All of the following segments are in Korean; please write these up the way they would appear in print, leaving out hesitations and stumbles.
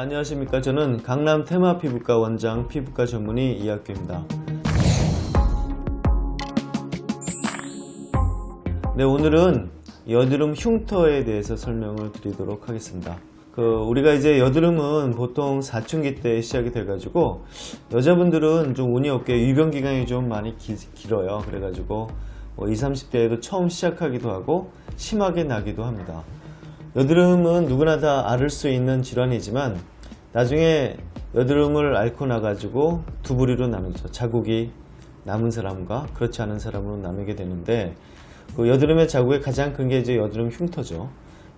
안녕하십니까. 저는 강남 테마 피부과 원장 피부과 전문의 이학규입니다. 네, 오늘은 여드름 흉터에 대해서 설명을 드리도록 하겠습니다. 우리가 이제 여드름은 보통 사춘기 때 시작이 돼가지고 여자분들은 좀 운이 없게 유병 기간이 좀 많이 길어요. 그래가지고 20, 30대에도 처음 시작하기도 하고 심하게 나기도 합니다. 여드름은 누구나 다 앓을 수 있는 질환이지만 나중에 여드름을 앓고 나가지고 두 부류로 나누죠. 자국이 남은 사람과 그렇지 않은 사람으로 나누게 되는데, 그 여드름의 자국의 가장 큰 게 이제 여드름 흉터죠.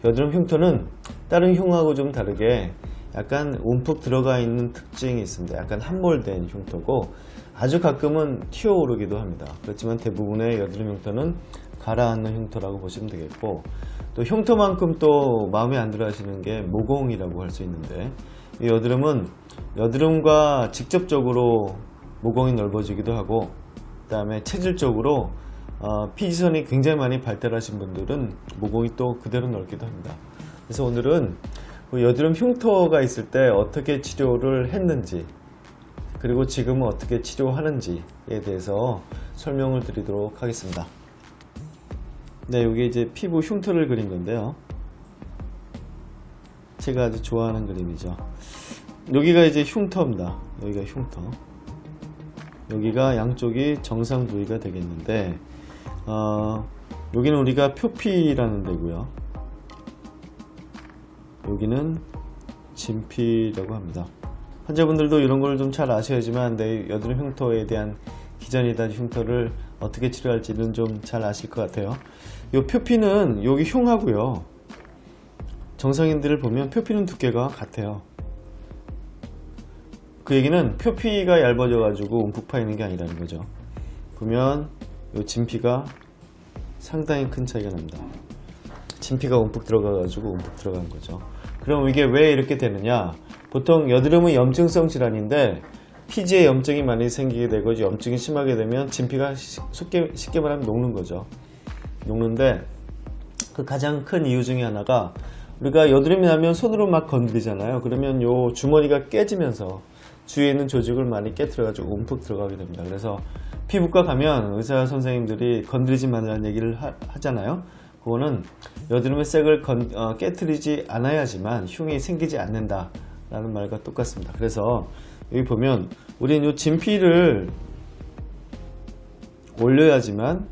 여드름 흉터는 다른 흉하고 좀 다르게 약간 움푹 들어가 있는 특징이 있습니다. 약간 함몰된 흉터고 아주 가끔은 튀어오르기도 합니다. 그렇지만 대부분의 여드름 흉터는 가라앉는 흉터라고 보시면 되겠고, 또 흉터만큼 또 마음에 안 들어 하시는 게 모공이라고 할 수 있는데, 이 여드름은 여드름과 직접적으로 모공이 넓어지기도 하고, 그 다음에 체질적으로 피지선이 굉장히 많이 발달하신 분들은 모공이 또 그대로 넓기도 합니다. 그래서 오늘은 여드름 흉터가 있을 때 어떻게 치료를 했는지, 그리고 지금은 어떻게 치료하는지에 대해서 설명을 드리도록 하겠습니다. 네, 여기 이제 피부 흉터를 그린 건데요. 제가 아주 좋아하는 그림이죠. 여기가 이제 흉터입니다. 여기가 흉터. 여기가 양쪽이 정상 부위가 되겠는데, 여기는 우리가 표피라는 데고요. 여기는 진피라고 합니다. 환자분들도 이런 걸 좀 잘 아셔야지만 내 여드름 흉터에 대한 기전이다 흉터를 어떻게 치료할지는 좀 잘 아실 것 같아요. 이 표피는 여기 흉하고요. 정상인들을 보면 표피는 두께가 같아요. 그 얘기는 표피가 얇아져 가지고 움푹 파이는 게 아니라는 거죠. 보면 이 진피가 상당히 큰 차이가 납니다. 진피가 움푹 들어가 가지고 움푹 들어간 거죠. 그럼 이게 왜 이렇게 되느냐? 보통 여드름은 염증성 질환인데 피지에 염증이 많이 생기게 되고 염증이 심하게 되면 진피가 쉽게 말하면 녹는 거죠. 녹는데 그 가장 큰 이유 중에 하나가, 우리가 여드름이 나면 손으로 막 건드리잖아요. 그러면 요 주머니가 깨지면서 주위에 있는 조직을 많이 깨트려 가지고 움푹 들어가게 됩니다. 그래서 피부과 가면 의사 선생님들이 건드리지 말라는 얘기를 하잖아요. 그거는 여드름의 색을 깨트리지 않아야지만 흉이 생기지 않는다 라는 말과 똑같습니다. 그래서 여기 보면 우리는 이 진피를 올려야지만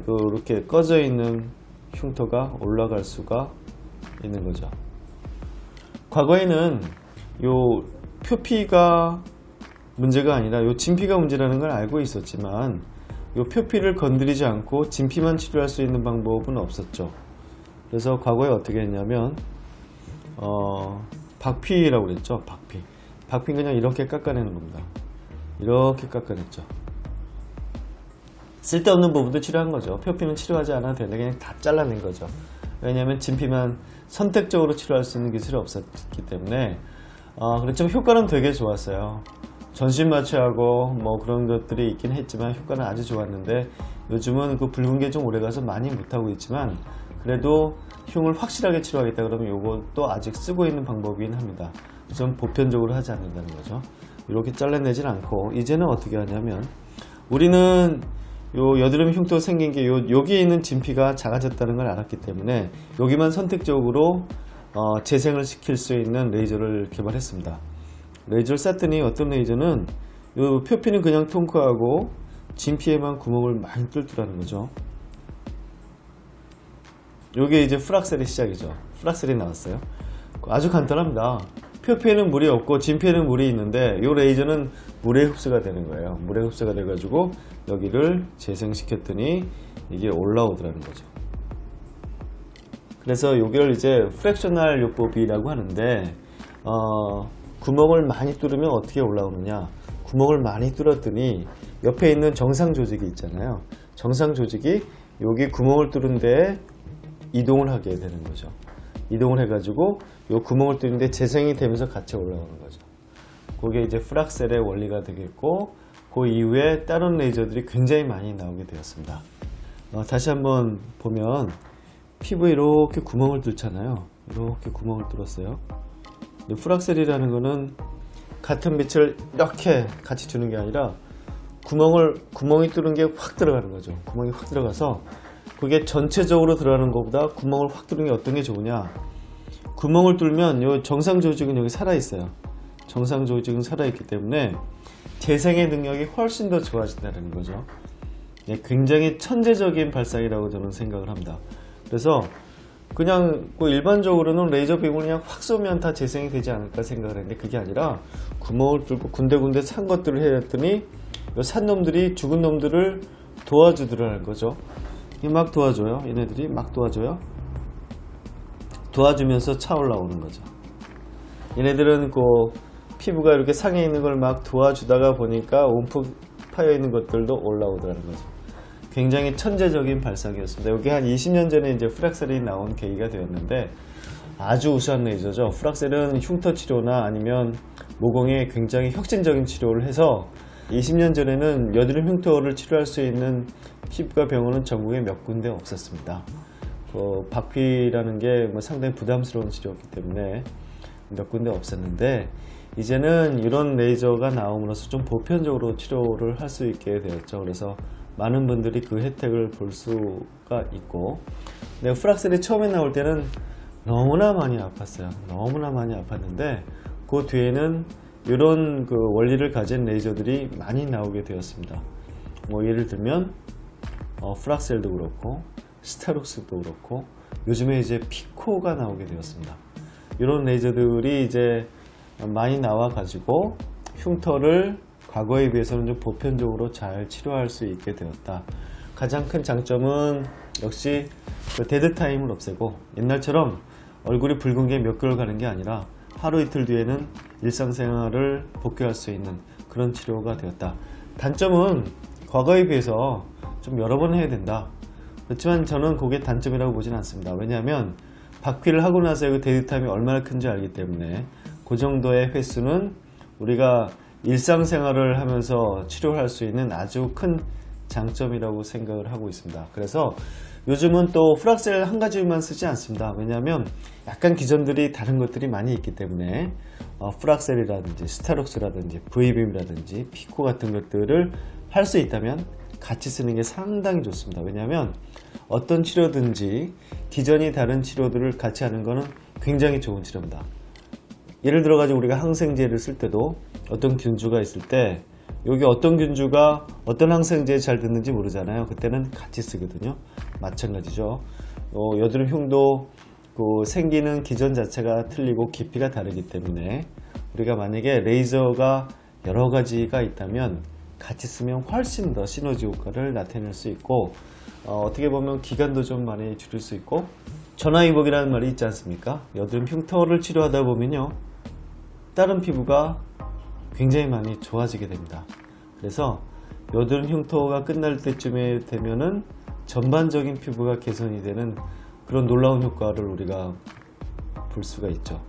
이렇게 꺼져 있는 흉터가 올라갈 수가 있는 거죠. 과거에는 요 표피가 문제가 아니라 요 진피가 문제라는 걸 알고 있었지만, 요 표피를 건드리지 않고 진피만 치료할 수 있는 방법은 없었죠. 그래서 과거에 어떻게 했냐면 박피라고 그랬죠. 박피는 그냥 이렇게 깎아내는 겁니다. 이렇게 깎아냈죠. 쓸데없는 부분도 치료한 거죠. 표피는 치료하지 않아도 되는데 그냥 다 잘라낸 거죠. 왜냐하면 진피만 선택적으로 치료할 수 있는 기술이 없었기 때문에. 그렇지만 효과는 되게 좋았어요. 전신 마취하고 뭐 그런 것들이 있긴 했지만 효과는 아주 좋았는데, 요즘은 그 붉은 게 좀 오래가서 많이 못하고 있지만 그래도 흉을 확실하게 치료하겠다 그러면 이것도 아직 쓰고 있는 방법이긴 합니다. 좀 보편적으로 하지 않는다는 거죠. 이렇게 잘라내진 않고 이제는 어떻게 하냐면, 우리는 요 여드름 흉터 생긴 게 여기에 있는 진피가 작아졌다는 걸 알았기 때문에 여기만 선택적으로 재생을 시킬 수 있는 레이저를 개발했습니다. 레이저를 쐈더니 어떤 레이저는 요 표피는 그냥 통과하고 진피에만 구멍을 많이 뚫더라는 거죠. 요게 이제 프락셀의 시작이죠. 프락셀이 나왔어요. 아주 간단합니다. 표피에는 물이 없고 진피에는 물이 있는데 요 레이저는 물에 흡수가 되는 거예요. 물에 흡수가 돼가지고 여기를 재생시켰더니 이게 올라오더라는 거죠. 그래서 요걸 이제 프랙셔널 요법이라고 하는데, 구멍을 많이 뚫으면 어떻게 올라오느냐? 구멍을 많이 뚫었더니 옆에 있는 정상 조직이 있잖아요. 정상 조직이 여기 구멍을 뚫은 데에 이동을 하게 되는 거죠. 이동을 해가지고 요 구멍을 뚫는데 재생이 되면서 같이 올라오는 거죠. 그게 이제 프락셀의 원리가 되겠고, 그 이후에 다른 레이저들이 굉장히 많이 나오게 되었습니다. 다시 한번 보면 피부에 이렇게 구멍을 뚫잖아요. 이렇게 구멍을 뚫었어요. 풀악셀이라는 거는 같은 빛을 이렇게 같이 주는 게 아니라 구멍이 뚫은 게 확 들어가는 거죠. 구멍이 확 들어가서 그게 전체적으로 들어가는 것보다 구멍을 확 뚫는 게 어떤 게 좋으냐, 구멍을 뚫면 요 정상 조직은 여기 살아있어요. 정상 조직은 살아있기 때문에 재생의 능력이 훨씬 더 좋아진다는 거죠. 굉장히 천재적인 발상이라고 저는 생각을 합니다. 그래서 그냥 일반적으로는 레이저 빔을 그냥 확 쏘면 다 재생이 되지 않을까 생각을 했는데, 그게 아니라 구멍을 뚫고 군데군데 산 것들을 해냈더니 산 놈들이 죽은 놈들을 도와주더라는 거죠. 막 도와줘요. 얘네들이 막 도와줘요. 도와주면서 차 올라오는 거죠. 얘네들은 피부가 이렇게 상해 있는 걸 막 도와주다가 보니까 움푹 파여 있는 것들도 올라오더라는 거죠. 굉장히 천재적인 발상이었습니다. 여기 한 20년 전에 이제 풀악셀이 나온 계기가 되었는데, 아주 우수한 레이저죠. 풀악셀은 흉터 치료나 아니면 모공에 굉장히 혁신적인 치료를 해서 20년 전에는 여드름 흉터를 치료할 수 있는 피부과 병원은 전국에 몇 군데 없었습니다. 박피라는 게 상당히 부담스러운 치료였기 때문에 몇 군데 없었는데, 이제는 이런 레이저가 나옴으로써 좀 보편적으로 치료를 할 수 있게 되었죠. 그래서 많은 분들이 그 혜택을 볼 수가 있고, 근데 풀악셀이 처음에 나올 때는 너무나 많이 아팠어요. 너무나 많이 아팠는데 그 뒤에는 이런 원리를 가진 레이저들이 많이 나오게 되었습니다. 예를 들면 풀악셀도 그렇고 스타룩스도 그렇고 요즘에 이제 피코가 나오게 되었습니다. 이런 레이저들이 이제 많이 나와 가지고 흉터를 과거에 비해서는 좀 보편적으로 잘 치료할 수 있게 되었다. 가장 큰 장점은 역시 데드 타임을 없애고, 옛날처럼 얼굴이 붉은 게 몇 개월 가는 게 아니라 하루 이틀 뒤에는 일상생활을 복귀할 수 있는 그런 치료가 되었다. 단점은 과거에 비해서 좀 여러 번 해야 된다. 그렇지만 저는 그게 단점이라고 보진 않습니다. 왜냐하면 박피를 하고 나서 그 데드 타임이 얼마나 큰지 알기 때문에 그 정도의 횟수는 우리가 일상생활을 하면서 치료할 수 있는 아주 큰 장점이라고 생각을 하고 있습니다. 그래서 요즘은 또 풀악셀 한 가지만 쓰지 않습니다. 왜냐하면 약간 기전들이 다른 것들이 많이 있기 때문에 풀악셀이라든지 스타룩스라든지 V빔이라든지 피코 같은 것들을 할 수 있다면 같이 쓰는 게 상당히 좋습니다. 왜냐하면 어떤 치료든지 기전이 다른 치료들을 같이 하는 것은 굉장히 좋은 치료입니다. 예를 들어 가지고 우리가 항생제를 쓸 때도 어떤 균주가 있을 때 여기 어떤 균주가 어떤 항생제에 잘 듣는지 모르잖아요. 그때는 같이 쓰거든요. 마찬가지죠. 여드름 흉도 생기는 기전 자체가 틀리고 깊이가 다르기 때문에 우리가 만약에 레이저가 여러 가지가 있다면 같이 쓰면 훨씬 더 시너지 효과를 나타낼 수 있고, 어떻게 보면 기간도 좀 많이 줄일 수 있고, 전화위복이라는 말이 있지 않습니까? 여드름 흉터를 치료하다 보면요, 다른 피부가 굉장히 많이 좋아지게 됩니다. 그래서 여드름 흉터가 끝날 때쯤에 되면은 전반적인 피부가 개선이 되는 그런 놀라운 효과를 우리가 볼 수가 있죠.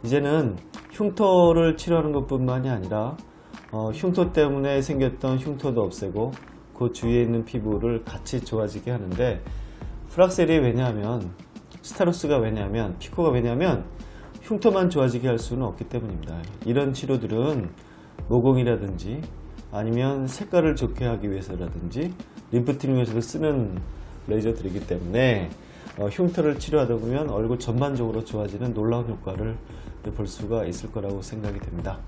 이제는 흉터를 치료하는 것뿐만이 아니라 흉터 때문에 생겼던 흉터도 없애고 그 주위에 있는 피부를 같이 좋아지게 하는데, 풀악셀이 왜냐하면, 스타룩스가 왜냐하면, 피코가 왜냐하면 흉터만 좋아지게 할 수는 없기 때문입니다. 이런 치료들은 모공이라든지 아니면 색깔을 좋게 하기 위해서라든지 림프트링 위해서 쓰는 레이저들이기 때문에 흉터를 치료하다 보면 얼굴 전반적으로 좋아지는 놀라운 효과를 볼 수가 있을 거라고 생각이 됩니다.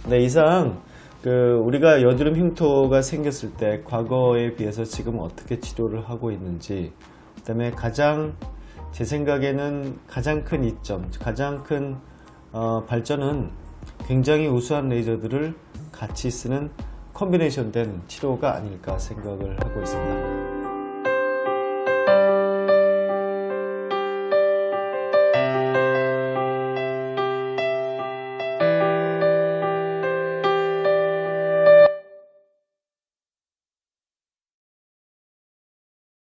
네, 이상 우리가 여드름 흉터가 생겼을 때 과거에 비해서 지금 어떻게 치료를 하고 있는지, 그 다음에 제 생각에는 가장 큰 이점, 가장 큰 발전은 굉장히 우수한 레이저들을 같이 쓰는 컨비네이션 된 치료가 아닐까 생각을 하고 있습니다.